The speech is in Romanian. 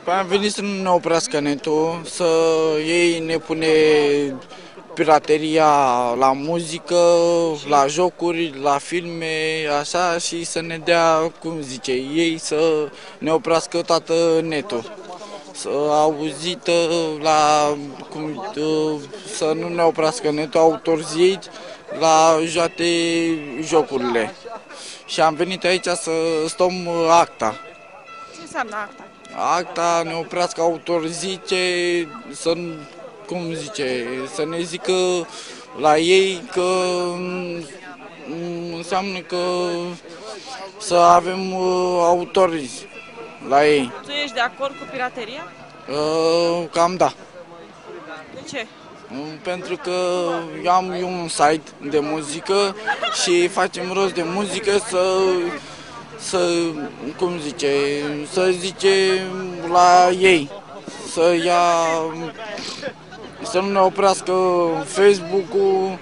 Păi am venit să nu ne oprească netul, să ei ne pune pirateria la muzică, la jocuri, la filme, așa, și să ne dea, cum zice, ei să ne oprească toată netul. Să auzită la, să nu ne oprească netul, autorzit la toate jocurile. Și am venit aici să stăm acta. Ce înseamnă acta? Acta ne oprească autorzice, să, cum zice, să ne zică la ei că înseamnă că să avem autorizi la ei. Tu ești de acord cu pirateria? Cam da. De ce? Pentru că am eu un site de muzică și facem rost de muzică cum zice, să zice la ei, să nu ne oprească Facebook-ul,